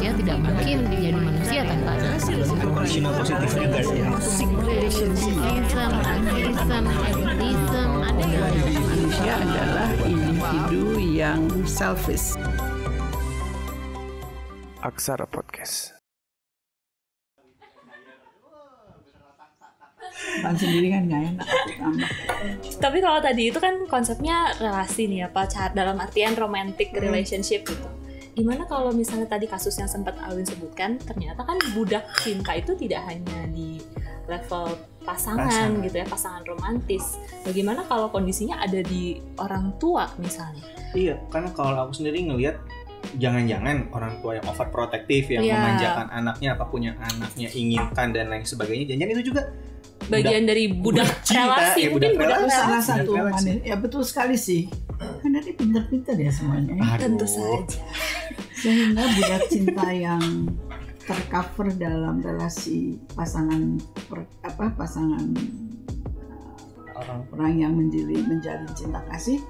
manusia tidak mungkin menjadi manusia tanpa ada conditional positive regard ya. racism, atheism, atheism, ada Manusia adalah individu yang selfish. Aksara Podcast. Pan sendiri kan nggak enak. Tapi kalau tadi itu kan konsepnya relasi nih ya, pacar dalam artian romantic relationship gitu. Gimana kalau misalnya tadi kasus yang sempat Alwin sebutkan, ternyata kan budak cinta itu tidak hanya di level pasangan gitu ya, pasangan romantis. Bagaimana kalau kondisinya ada di orang tua misalnya? Iya, karena kalau aku sendiri ngelihat jangan-jangan orang tua yang overprotective yang memanjakan anaknya, apapun yang anaknya inginkan dan lain sebagainya, jangan itu juga bagian dari budak relasi, ya, mungkin budak relasi. Salah satu ya betul sekali sih. Kan nanti pintar-pintar ya semuanya. Tentu saja. Sehingga budak cinta yang tercover dalam relasi pasangan orang yang menjalin cinta kasih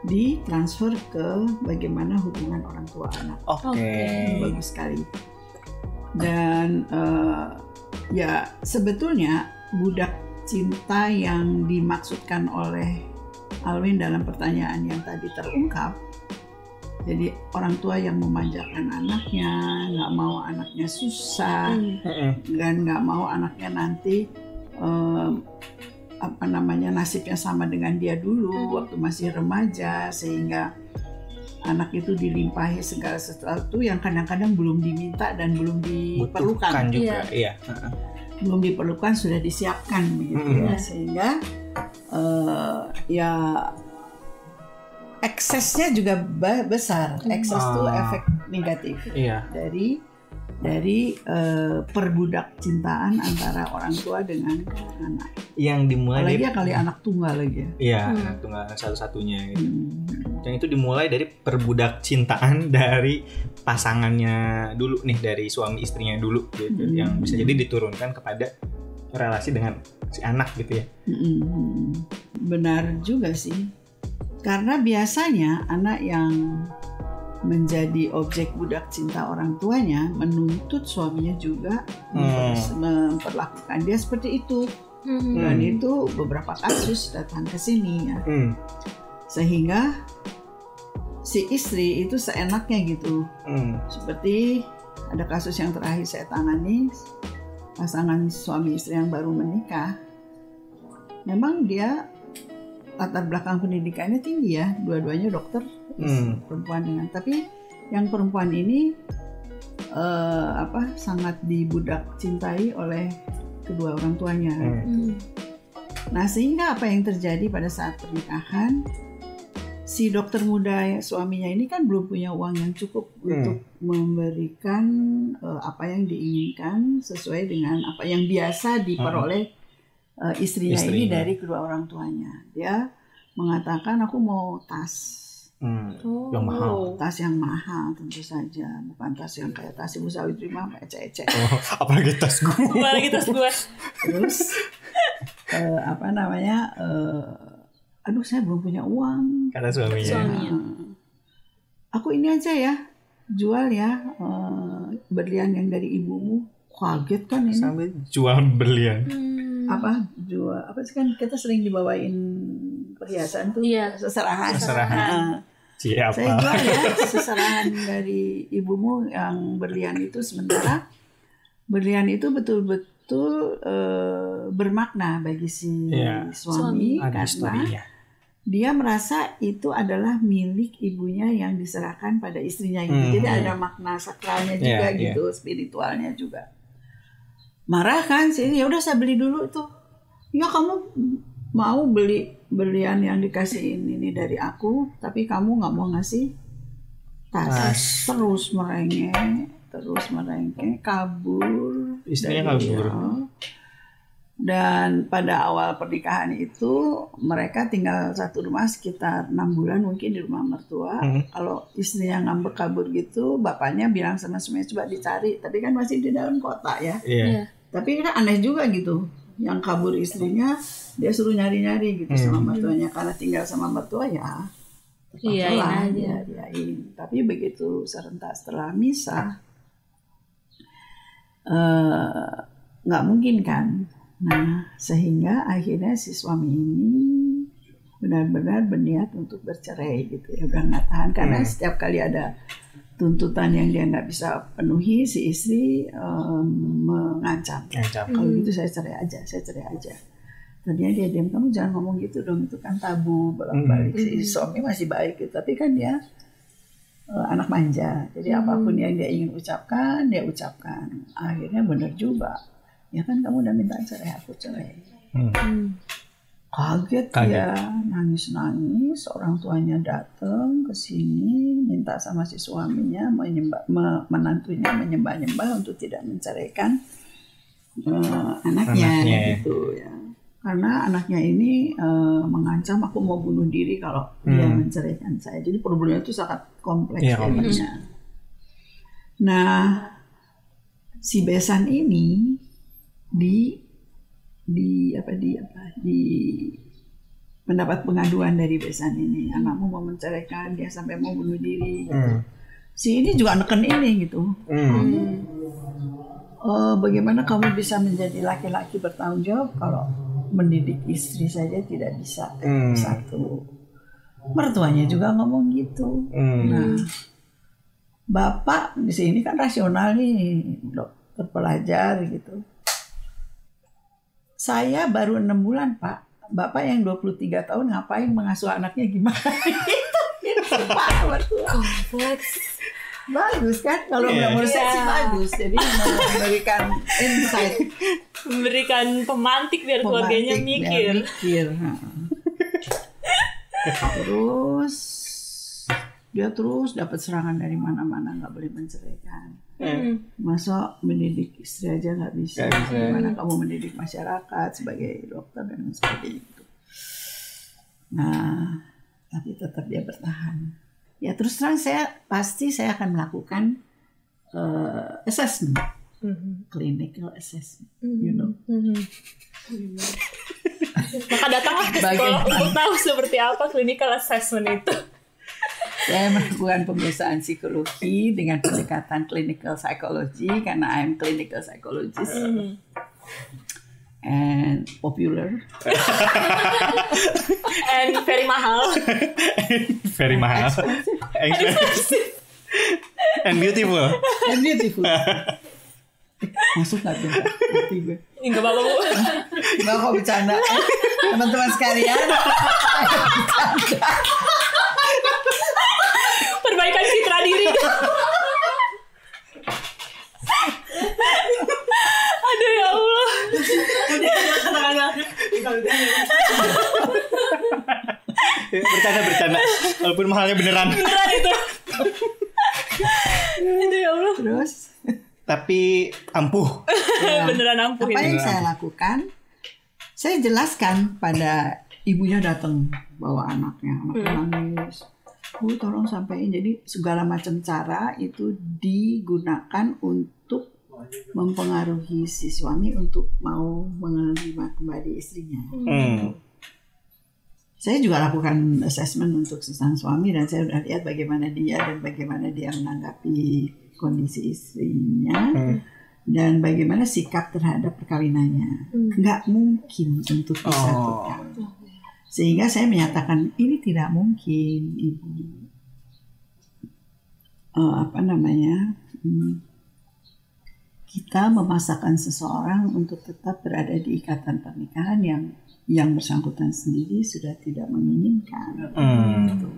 ditransfer ke bagaimana hubungan orang tua anak. Oke. Bagus sekali. Dan ya sebetulnya budak cinta yang dimaksudkan oleh Alwin dalam pertanyaan yang tadi terungkap, jadi orang tua yang memanjakan anaknya, nggak mau anaknya susah, dan nggak mau anaknya nanti nasibnya sama dengan dia dulu waktu masih remaja, sehingga anak itu dilimpahi segala sesuatu yang kadang-kadang belum diminta dan belum diperlukan juga. Iya. Belum diperlukan sudah disiapkan begitu ya, sehingga ya eksesnya juga besar. Ekses itu efek negatif dari perbudak cintaan antara orang tua dengan anak. Yang dimulai apalagi kali anak tunggal lagi ya. Iya, anak tunggal satu-satunya gitu. Dan itu dimulai dari perbudak cintaan dari pasangannya dulu nih, dari suami istrinya dulu gitu, yang bisa jadi diturunkan kepada relasi dengan si anak gitu ya. Benar juga sih. Karena biasanya anak yang menjadi objek budak cinta orang tuanya menuntut suaminya juga memperlakukan dia seperti itu. Dan itu beberapa kasus datang ke sini ya. Sehingga si istri itu seenaknya gitu. Seperti ada kasus yang terakhir saya tangani, pasangan suami istri yang baru menikah. Memang dia latar belakang pendidikannya tinggi ya, dua-duanya dokter, perempuan dengan, tapi yang perempuan ini sangat dibudak cintai oleh kedua orang tuanya. Nah, sehingga apa yang terjadi pada saat pernikahan, si dokter muda suaminya ini kan belum punya uang yang cukup untuk memberikan apa yang diinginkan sesuai dengan apa yang biasa diperoleh istrinya ini dari kedua orang tuanya. Dia mengatakan, aku mau tas yang mahal. Tas yang mahal tentu saja, bukan tas yang kayak tas Ibu Sawitri mah ecek-ecek. Apalagi tas gue. Terus aduh saya belum punya uang. Kata suaminya. Aku ini aja ya, jual ya berlian yang dari ibumu. Kaget kan ini. Sambil jual berlian. Jual apa sih, kan kita sering dibawain perhiasan tuh, seserahan. Siapa? Saya jual ya seserahan dari ibumu yang berlian itu, sementara berlian itu betul-betul bermakna bagi si suami karena dia merasa itu adalah milik ibunya yang diserahkan pada istrinya gitu. Jadi ada makna sakralnya juga gitu, spiritualnya juga. Marah kan sih, ya udah saya beli dulu tuh. Ya kamu mau beli berlian yang dikasih ini dari aku, tapi kamu nggak mau ngasih tas. Terus merengek, kabur. Istrinya kabur. Dan pada awal pernikahan itu mereka tinggal satu rumah sekitar 6 bulan mungkin di rumah mertua. Kalau istrinya ngambek kabur gitu, bapaknya bilang sama suaminya coba dicari, tapi kan masih di dalam kota ya. Tapi kan aneh juga gitu, yang kabur istrinya dia suruh nyari-nyari gitu sama mertuanya, karena tinggal sama mertua ya. Tapi begitu serentak setelah misah, nggak mungkin kan. Nah, sehingga akhirnya si suami ini benar-benar berniat untuk bercerai gitu ya, udah nggak tahan karena setiap kali ada tuntutan yang dia nggak bisa penuhi, si istri mengancam. Kalau gitu saya cerai aja. Tadinya dia diam, kamu jangan ngomong gitu dong, itu kan tabu, bolak-balik. Si suami masih baik gitu, tapi kan dia anak manja, jadi apapun yang dia ingin ucapkan, dia ucapkan. Akhirnya benar juga. Ya kan kamu udah minta cerai, aku cerai. Kaget dia, nangis-nangis. Orang tuanya datang ke sini, minta sama si suaminya, menantunya menyembah-nyembah untuk tidak menceraikan anaknya gitu ya. Karena anaknya ini mengancam aku mau bunuh diri kalau dia menceraikan saya. Jadi problemnya itu sangat kompleks jadinya. Nah, si besan ini mendapat pengaduan dari besan ini, anakmu mau menceraikan, dia sampai mau bunuh diri gitu. Si ini juga neken ini gitu. Bagaimana kamu bisa menjadi laki-laki bertanggung jawab kalau mendidik istri saja tidak bisa? Satu, mertuanya juga ngomong gitu. Nah, bapak di sini kan rasional nih, dokter pelajar gitu. Saya baru 6 bulan Pak. Bapak yang 23 tahun ngapain mengasuh anaknya gimana? Itu Pak, Kompleks. Bagus kan? Kalau menurut saya sih bagus. Jadi memberikan insight, Memberikan pemantik biar keluarganya mikir. Terus dia terus dapat serangan dari mana-mana, nggak boleh menceraikan. Masa mendidik istri aja nggak bisa? Gimana kamu mendidik masyarakat sebagai dokter dan sebagainya itu. Nah, tapi tetap dia bertahan. Ya terus terang saya akan melakukan assessment, clinical assessment, you know. Maka datanglah ke psikolog untuk tahu seperti apa clinical assessment itu. Saya melakukan pemeriksaan psikologi dengan pendekatan clinical psychology karena I'm clinical psychologist and popular and very mahal. Very mahal. Expensive. And beautiful. Masuk nggak tuh? Enggak apa-apa Bu. Nggak kok bercanda. Teman-teman sekalian. Perbaikan citra diri. Aduh ya Allah. Bercanda. Walaupun mahalnya beneran. Beneran itu. Aduh ya Allah. Terus? Tapi ampuh. Beneran ampuh Apa ini. yang saya lakukan? Saya jelaskan pada ibunya datang bawa anaknya nangis. Bu, tolong sampaikan. Jadi segala macam cara itu digunakan untuk mempengaruhi si suami untuk mau menerima kembali istrinya. Saya juga lakukan assessment untuk si sang suami dan saya sudah lihat bagaimana dia menanggapi kondisi istrinya dan bagaimana sikap terhadap perkawinannya. Nggak mungkin untuk disatukan. Sehingga saya menyatakan ini tidak mungkin, Ibu. Kita memaksakan seseorang untuk tetap berada di ikatan pernikahan yang bersangkutan sendiri sudah tidak menginginkan. Gitu.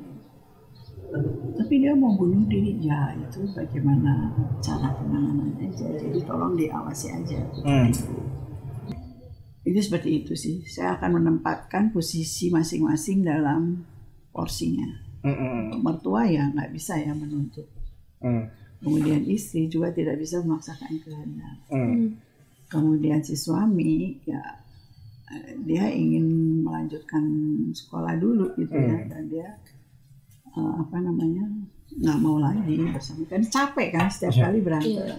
Tapi dia mau bunuh diri, ya itu bagaimana cara penanganannya aja. Jadi tolong diawasi aja. Itu seperti itu sih. Saya akan menempatkan posisi masing-masing dalam porsinya. Mertua ya nggak bisa ya menuntut. Kemudian istri juga tidak bisa memaksakan kehendak. Kemudian si suami ya dia ingin melanjutkan sekolah dulu gitu ya, dan dia nggak mau lagi bersama. Kan capek kan setiap kali berantem.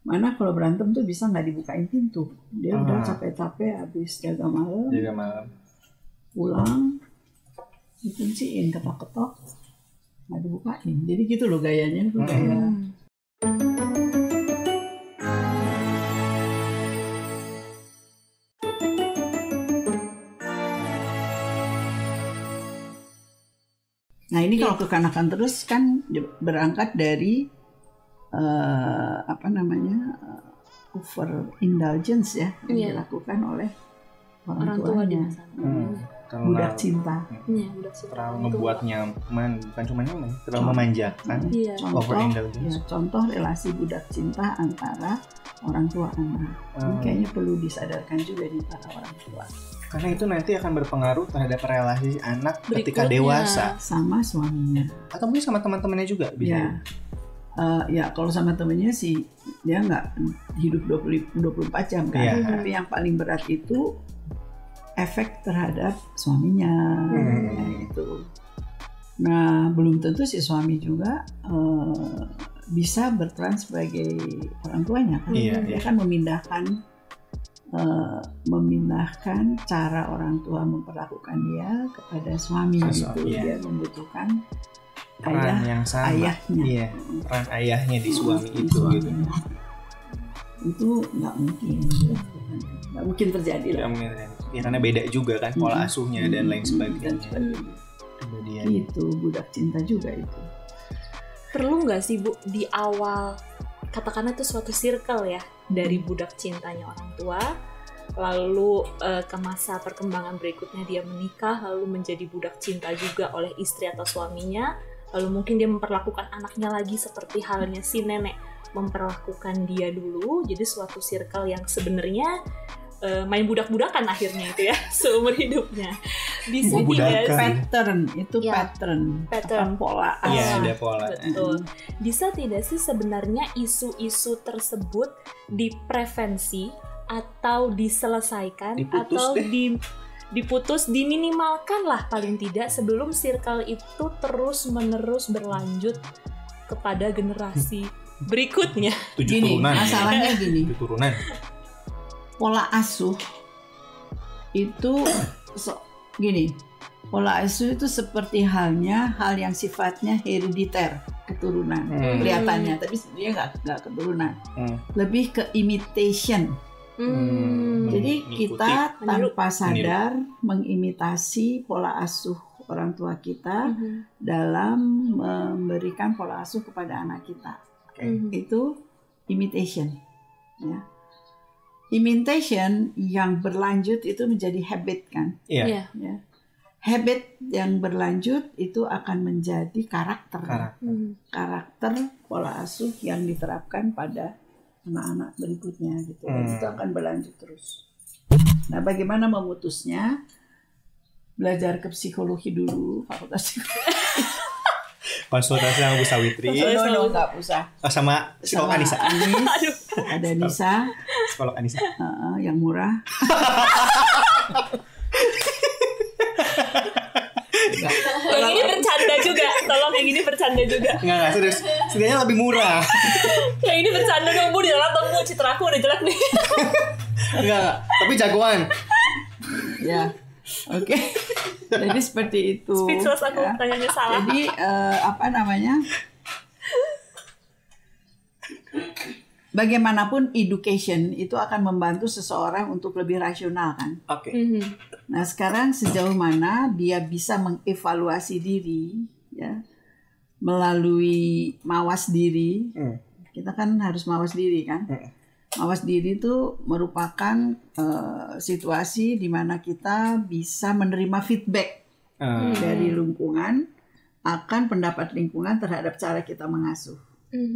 Mana kalau berantem tuh bisa nggak dibukain pintu. Dia udah capek-capek habis jaga malam. Pulang, dikunciin, ketok-ketok, nggak dibukain. Jadi gitu loh gayanya tuh gaya. ini kalau kekanakan terus kan berangkat dari over indulgence ya yang Iya. dilakukan oleh orang tua di tuanya. masa lalu. Budak cinta. Iya, budak cinta terlalu orang tua. ngebuat nyaman, bukan cuma nyaman, terlalu memanjakan. Iya. Overindulgence. Contoh relasi budak cinta antara orang tua anak. Ini kayaknya perlu disadarkan juga di para orang tua. Karena itu nanti akan berpengaruh terhadap relasi anak ketika Berikutnya. dewasa, Sama suaminya. atau mungkin sama teman-temannya juga bisa. Ya. Ya kalau sama temennya sih dia nggak hidup 24 jam kan. Iya. Tapi yang paling berat itu efek terhadap suaminya gitu. Nah belum tentu si suami juga bisa berperan sebagai orang tuanya kan. Iya, Dia iya. kan memindahkan cara orang tua memperlakukan dia kepada suami Ke gitu. suami, iya. Dia membutuhkan Peran yang sama. ayahnya. Iya, peran ayahnya di suami Di itu gitu. suaminya. Itu nggak mungkin terjadi lah. Ya, mungkin, ya, karena beda juga kan pola asuhnya dan lain sebagainya. Coba dia. Itu budak cinta juga itu. Perlu nggak sih Bu di awal, katakanlah itu suatu circle ya, dari budak cintanya orang tua, lalu ke masa perkembangan berikutnya dia menikah, lalu menjadi budak cinta juga oleh istri atau suaminya, lalu mungkin dia memperlakukan anaknya lagi seperti halnya si nenek memperlakukan dia dulu, jadi suatu circle yang sebenarnya main budak-budakan akhirnya itu ya, seumur hidupnya. Bisa Budak-budakan. tidak sih? Pattern itu Ya. pattern. Pattern. Apa, pola Iya, asuh. ada pola. Betul. Bisa tidak sih sebenarnya isu-isu tersebut diprevensi atau diselesaikan Diputus atau deh. diputus, diminimalkan lah paling tidak sebelum circle itu terus-menerus berlanjut kepada generasi berikutnya. 7 Gini, turunan. ya. masalahnya gini. 7 turunan. Pola asuh itu gini. Pola asuh itu seperti halnya hal yang sifatnya herediter, keturunan. Kelihatannya, tapi sebenarnya nggak keturunan. Lebih ke imitation. Jadi Mengikuti. kita Meniru. tanpa sadar mengimitasi pola asuh orang tua kita dalam memberikan pola asuh kepada anak kita. Itu imitation. Ya. Imitation yang berlanjut itu menjadi habit kan. Iya. Iya. Ya. Habit yang berlanjut itu akan menjadi karakter. Karakter pola asuh yang diterapkan pada anak-anak berikutnya gitu. Dan itu akan berlanjut terus. Nah, bagaimana memutusnya? Belajar ke psikologi dulu, fakultas psikologi. Konsultasi sama Bu Sawitri. No, nggak usah. Sama psikolog Sama Anissa. Anis, ada Nisa Psikolog Anissa. yang murah. Yang ini bercanda juga, tolong yang ini bercanda juga. Enggak, serius. Setidaknya lebih murah. Yang ini bercanda dong Bu, dilarang dong Bu, citra aku udah jelek nih. Enggak, tapi jagoan. Ya, oke. Jadi seperti itu. Speechless aku, ya. tanyanya salah. Jadi bagaimanapun education itu akan membantu seseorang untuk lebih rasional kan. Oke. Nah sekarang sejauh mana dia bisa mengevaluasi diri ya melalui mawas diri. Kita kan harus mawas diri kan. Mawas diri itu merupakan situasi di mana kita bisa menerima feedback dari lingkungan akan pendapat lingkungan terhadap cara kita mengasuh,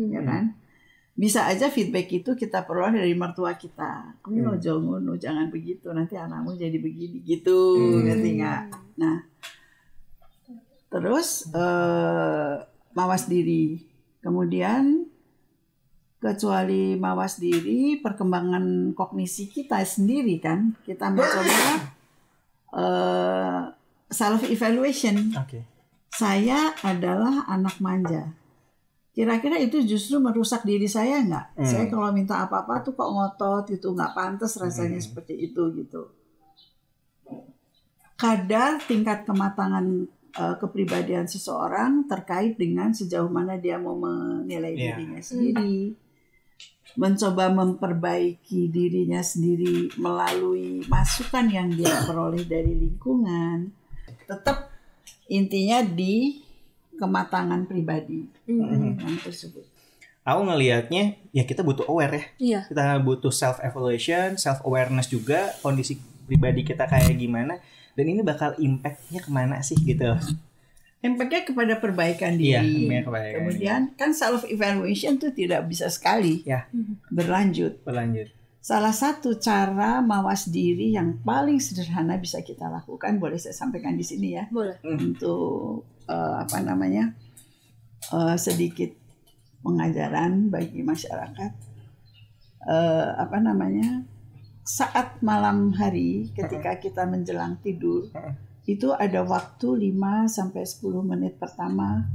ya kan? Bisa aja feedback itu kita peroleh dari mertua kita. Kamu ngono, jangan begitu, nanti anakmu jadi begini gitu, ngerti nggak? Nah, terus mawas diri, kemudian kecuali mawas diri, perkembangan kognisi kita sendiri kan, kita mencoba self evaluation. Oke. Saya adalah anak manja. Kira-kira itu justru merusak diri saya nggak? Saya kalau minta apa-apa tuh kok ngotot gitu, nggak pantas rasanya seperti itu gitu. Kadar tingkat kematangan kepribadian seseorang terkait dengan sejauh mana dia mau menilai dirinya sendiri, mencoba memperbaiki dirinya sendiri melalui masukan yang dia peroleh dari lingkungan. Tetap intinya di kematangan pribadi yang tersebut. Aku ngelihatnya ya kita butuh aware ya. Iya. Kita butuh self evaluation, self awareness juga, kondisi pribadi kita kayak gimana, dan ini bakal impactnya kemana sih gitu. Impactnya kepada perbaikan Iya, diri. kebaikan. Kemudian kan self evaluation itu tidak bisa sekali Ya. berlanjut. Berlanjut. Salah satu cara mawas diri yang paling sederhana bisa kita lakukan, boleh saya sampaikan di sini ya, Boleh. untuk sedikit pengajaran bagi masyarakat. Saat malam hari ketika kita menjelang tidur, itu ada waktu 5-10 menit pertama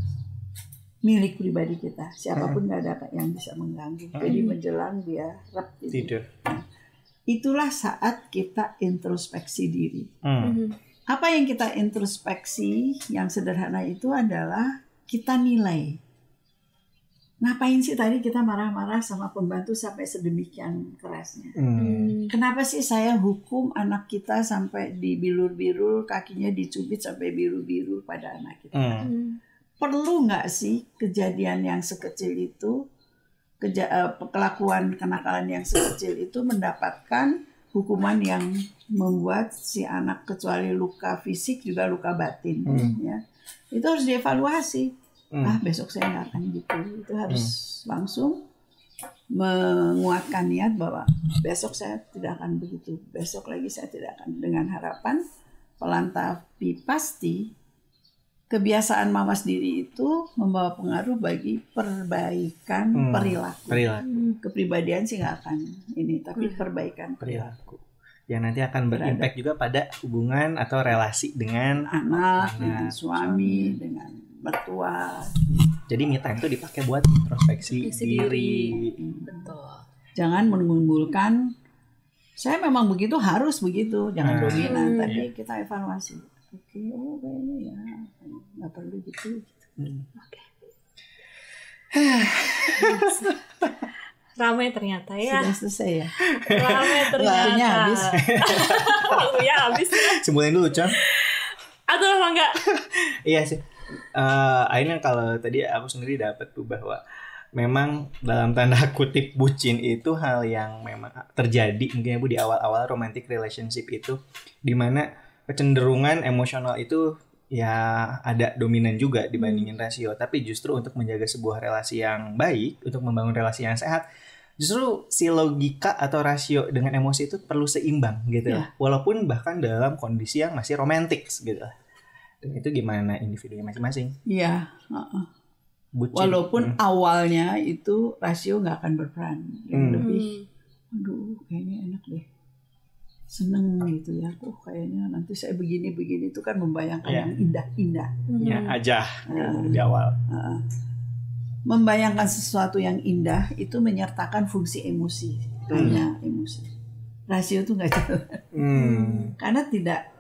milik pribadi kita. Siapapun nggak ada yang bisa mengganggu. Jadi menjelang dia rep Tidur. Itulah saat kita introspeksi diri. Apa yang kita introspeksi yang sederhana itu adalah kita nilai. Ngapain sih tadi kita marah-marah sama pembantu sampai sedemikian kerasnya? Kenapa sih saya hukum anak kita sampai dibilur-bilur, kakinya dicubit sampai biru-biru pada anak kita? Perlu nggak sih kejadian yang sekecil itu, kelakuan kenakalan yang sekecil itu mendapatkan hukuman yang membuat si anak kecuali luka fisik juga luka batin? Ya. Itu harus dievaluasi. Besok saya nggak akan gitu. Itu harus langsung menguatkan niat bahwa besok saya tidak akan begitu. Besok lagi saya tidak akan, dengan harapan pelan tapi pasti kebiasaan mawas diri itu membawa pengaruh bagi perbaikan perilaku. Kepribadian sih nggak akan ini, tapi perbaikan Perilaku. Yang nanti akan berimpact juga pada hubungan atau relasi dengan anak, dengan suami, dengan mertua. Jadi me time itu dipakai buat introspeksi diri. Betul. Jangan menimbulkan saya memang begitu, harus begitu, jangan dominan, tapi kita evaluasi. Oke, kayaknya ya nggak perlu gitu. Oke. Ramai ternyata ya. Sudah selesai ya. Ramai ternyata. Waktunya habis. Waktunya habis. Sebulan dulu, Con. Atau apa enggak? Iya sih. Akhirnya kalau tadi aku sendiri dapat tuh bahwa memang dalam tanda kutip bucin itu hal yang memang terjadi mungkin ya Bu di awal-awal romantic relationship itu, dimana kecenderungan emosional itu ya ada dominan juga dibandingin rasio. Tapi justru untuk menjaga sebuah relasi yang baik, untuk membangun relasi yang sehat, justru si logika atau rasio dengan emosi itu perlu seimbang gitu. Walaupun bahkan dalam kondisi yang masih romantik gitu. Dan itu gimana individunya masing-masing. Iya. Bucin. Walaupun awalnya itu rasio nggak akan berperan. Lebih, aduh kayaknya enak deh. Seneng gitu ya. Kayaknya nanti saya begini-begini itu kan membayangkan yang indah-indah. Ya aja di awal. Membayangkan sesuatu yang indah itu menyertakan fungsi emosi. Hanya emosi. Rasio itu nggak jalan. Karena tidak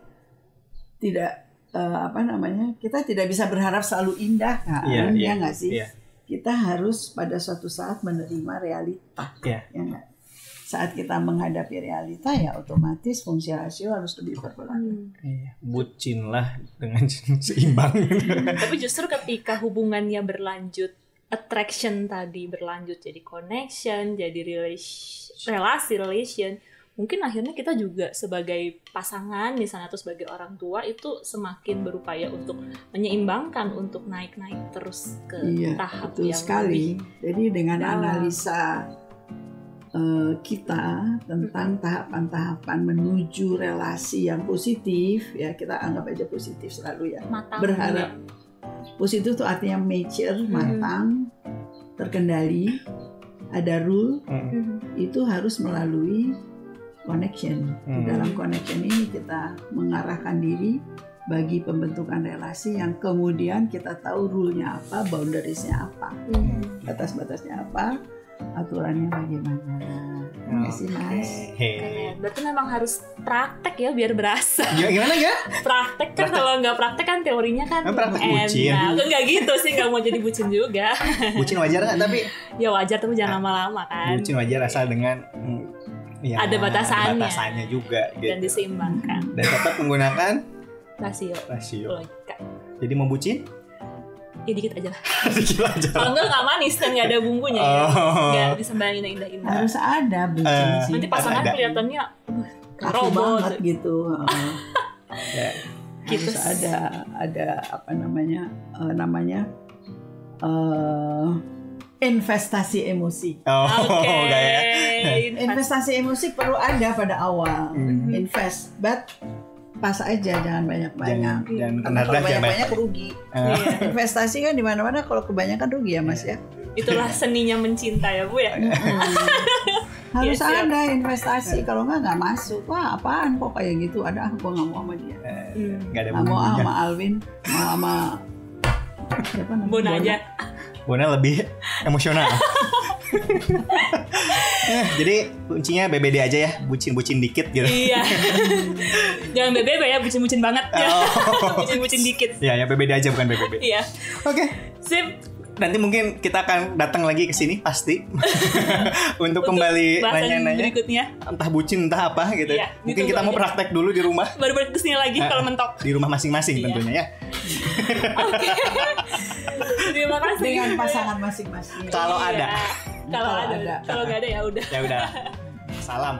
kita tidak bisa berharap selalu indah kan, ya nggak sih? Kita harus pada suatu saat menerima realita, ya nggak? Saat kita menghadapi realita ya otomatis fungsi rasio harus lebih berperan. Bucin lah dengan seimbang. Tapi justru ketika hubungannya berlanjut, attraction tadi berlanjut jadi connection, jadi relation. Mungkin akhirnya kita juga sebagai pasangan misalnya atau sebagai orang tua itu semakin berupaya untuk menyeimbangkan, untuk naik-naik terus ke tahap betul yang sekali. lebih Jadi dengan analisa kita tentang tahapan-tahapan menuju relasi yang positif, ya kita anggap aja positif selalu ya. matang, Berharap positif itu artinya mature, matang, terkendali, ada rule, itu harus melalui connection. Di dalam connection ini kita mengarahkan diri bagi pembentukan relasi yang kemudian kita tahu rule-nya apa, boundaries-nya apa, batas-batasnya apa, aturannya bagaimana. Terima kasih Mas. Keren. Berarti memang harus praktek ya biar berasa. Gimana ya? Praktek kan, kalau nggak praktek kan teorinya kan Praktek bucin. Enggak gitu sih, nggak mau jadi bucin juga. Bucin wajar nggak? Tapi Ya wajar, tapi jangan lama-lama kan. bucin wajar asal dengan ada batasannya juga gitu. Dan diseimbangkan. Dan tetap menggunakan Rasio. rasio. Logika. Jadi mau bucin? Ya dikit aja lah. Dikit aja. Kalau nggak manis dan nggak ada bumbunya ya. Oh. Nggak bisa bayangin yang indah-indah. Harus ada bucin sih. Nanti pasangan ada. Kaku kelihatannya banget robot. gitu. Ya. Gitu. Harus ada apa namanya investasi emosi. Oh, Oke. enggak ya. Investasi emosi perlu ada pada awal. Hmm. Invest, but pas aja, jangan banyak-banyak. Jangan Karena kalau rendah, jangan banyak-banyak rugi. Iya. Investasi kan di mana-mana, kalau kebanyakan rugi ya Mas ya. Itulah seninya mencinta ya Bu ya. Harus Iya, siap. ada investasi, kalau nggak masuk. Wah apaan kok kayak gitu? Ada gue nggak mau sama dia. Enggak ada Nggak mau bumbunya. sama Alvin, mau sama siapa namanya? Bona aja. Bona lebih emosional. Jadi kuncinya BBD aja ya, bucin-bucin dikit gitu. Iya. Jangan BBB ya, bucin-bucin banget ya. Oh. Bucin-bucin dikit. Ya BBD aja bukan BBB. Iya. Oke. Sip. Nanti mungkin kita akan datang lagi ke sini pasti untuk kembali bahasan nanya-nanya berikutnya. entah bucin entah apa gitu. Iya, Mungkin ditunggu kita mau aja. praktek dulu di rumah. Baru balik kesini lagi kalau mentok. Di rumah masing-masing Iya. tentunya ya. Terima kasih. Dengan pasangan masing-masing. Kalau Iya. ada. Kalau ada. ada. Kalau nggak ada ya udah. Ya udah. Salam.